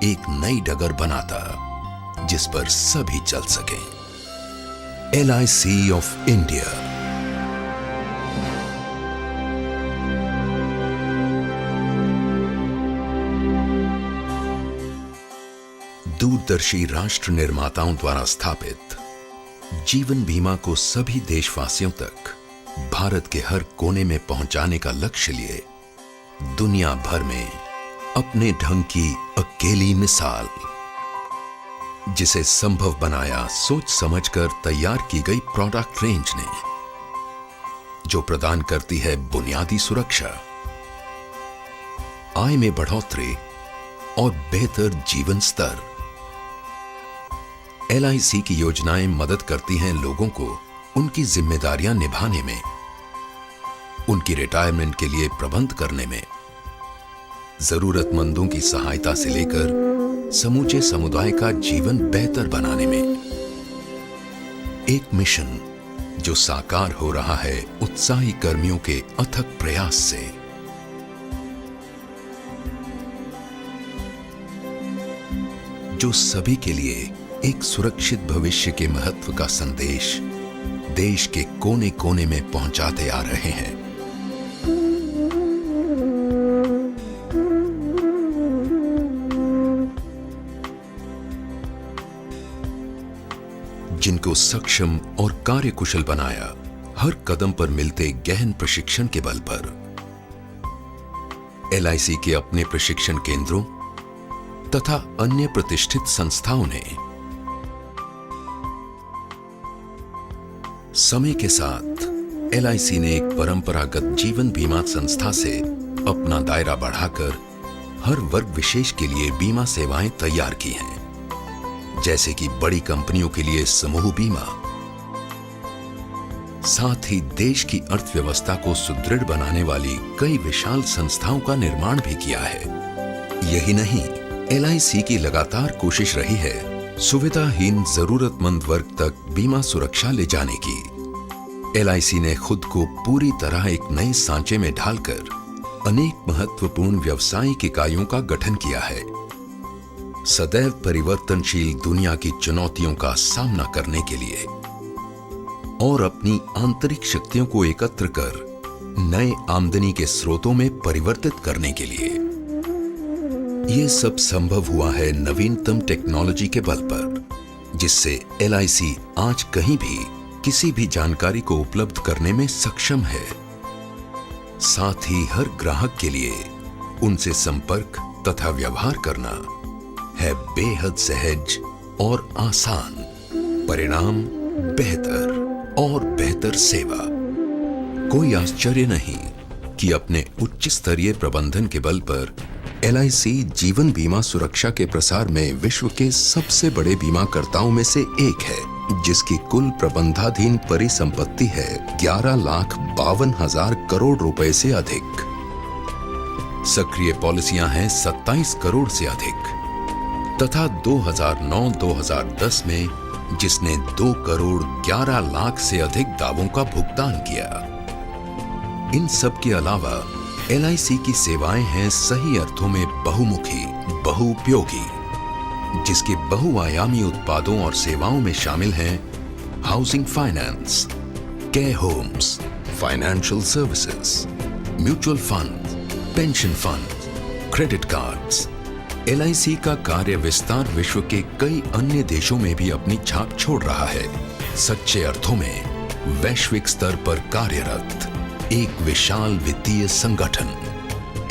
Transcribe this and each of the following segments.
एक नई डगर बनाता जिस पर सभी चल सकें। LIC of India. दूरदर्शी राष्ट्र निर्माताओं द्वारा स्थापित जीवन बीमा को सभी देशवासियों तक भारत के हर कोने में पहुंचाने का लक्ष्य लिए दुनिया भर में अपने ढंग की अकेली मिसाल, जिसे संभव बनाया सोच समझकर तैयार की गई प्रोडक्ट रेंज ने, जो प्रदान करती है बुनियादी सुरक्षा, आय में बढ़ोतरी और बेहतर जीवन स्तर। LIC की योजनाएं मदद करती हैं लोगों को उनकी जिम्मेदारियां निभाने में, उनकी रिटायरमेंट के लिए प्रबंध करने में, जरूरतमंदों की सहायता से लेकर समूचे समुदाय का जीवन बेहतर बनाने में। एक मिशन जो साकार हो रहा है उत्साही कर्मियों के अथक प्रयास से। जो सभी के लिए एक सुरक्षित भविष्य के महत्व का संदेश देश के कोने कोने में पहुंचाते आ रहे हैं। जिनको सक्षम और कार्यकुशल बनाया हर कदम पर मिलते गहन प्रशिक्षण के बल पर। LIC के अपने प्रशिक्षण केंद्रों तथा अन्य प्रतिष्ठित संस्थाओं ने समय के साथ LIC ने एक परंपरागत जीवन बीमा संस्था से अपना दायरा बढ़ाकर हर वर्ग विशेष के लिए बीमा सेवाएं तैयार की हैं, जैसे कि बड़ी कंपनियों के लिए समूह बीमा। साथ ही देश की अर्थव्यवस्था को सुदृढ़ बनाने वाली कई विशाल संस्थाओं का निर्माण भी किया है। यही नहीं, LIC की लगातार कोशिश रही है सुविधाहीन जरूरतमंद वर्ग तक बीमा सुरक्षा ले जाने की। LIC ने खुद को पूरी तरह एक नए सांचे में ढालकर अनेक महत्वपूर्ण व्यावसायिक इकाइयों का गठन किया है, सदैव परिवर्तनशील दुनिया की चुनौतियों का सामना करने के लिए और अपनी आंतरिक शक्तियों को एकत्र कर नए आमदनी के स्रोतों में परिवर्तित करने के लिए। यह सब संभव हुआ है नवीनतम टेक्नोलॉजी के बल पर, जिससे LIC आज कहीं भी किसी भी जानकारी को उपलब्ध करने में सक्षम है। साथ ही हर ग्राहक के लिए उनसे संपर्क तथा व्यवहार करना है बेहद सहज और आसान। परिणाम बेहतर और बेहतर सेवा। कोई आश्चर्य नहीं कि अपने उच्च स्तरीय प्रबंधन के बल पर LIC जीवन बीमा सुरक्षा के प्रसार में विश्व के सबसे बड़े बीमाकर्ताओं में से एक है, जिसकी कुल प्रबंधाधीन परिसंपत्ति है 11,52,000 करोड़ रुपए से अधिक। सक्रिय पॉलिसियां हैं 27 करोड़ से अधिक तथा 2009-2010 में जिसने 2 करोड़ 11 लाख से अधिक दावों का भुगतान किया। इन सब के अलावा LIC की सेवाएं हैं सही अर्थों में बहुमुखी, बहुउपयोगी, जिसके बहुआयामी उत्पादों और सेवाओं में शामिल हैं housing finance, care homes, financial services, mutual fund, pension fund, credit cards. LIC का कार्य विस्तार विश्व के कई अन्य देशों में भी अपनी छाप छोड़ रहा है। सच्चे अर्थों में वैश्विक स्तर पर कार्यरत एक विशाल वित्तीय संगठन।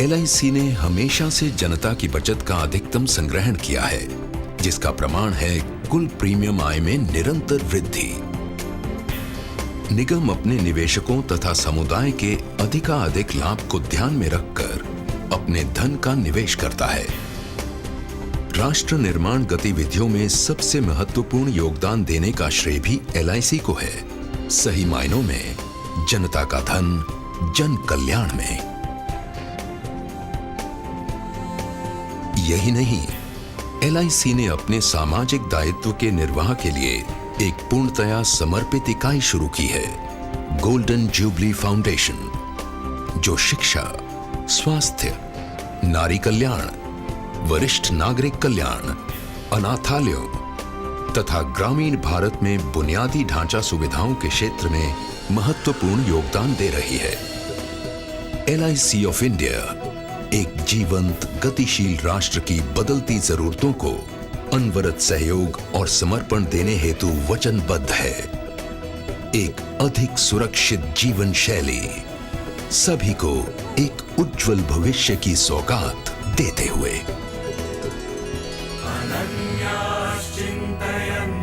LIC ने हमेशा से जनता की बचत का अधिकतम संग्रहण किया है, जिसका प्रमाण है कुल प्रीमियम आय में निरंतर वृद्धि। निगम अपने निवेशकों तथा समुदाय के अधिकाधिक लाभ को ध्यान में रखकर अपने धन का निवेश करता है। राष्ट्र निर्माण गतिविधियों में सबसे महत्वपूर्ण योगदान देने का श्रेय भी LIC को है। सही मायनों में जनता का धन जन कल्याण में। यही नहीं, LIC ने अपने सामाजिक दायित्व के निर्वाह के लिए एक पूर्णतया समर्पित इकाई शुरू की है, गोल्डन जुबली फाउंडेशन, जो शिक्षा, स्वास्थ्य, नारी कल्याण, वरिष्ठ नागरिक कल्याण, अनाथालयों तथा ग्रामीण भारत में बुनियादी ढांचा सुविधाओं के क्षेत्र में महत्वपूर्ण योगदान दे रही है। LIC ऑफ इंडिया एक जीवंत, गतिशील राष्ट्र की बदलती जरूरतों को अनवरत सहयोग और समर्पण देने हेतु वचनबद्ध है। एक अधिक सुरक्षित जीवन शैली, सभी को एक उज्जवल भविष्य की सौगात देते हुए। अनन्याश्चिन्तयन्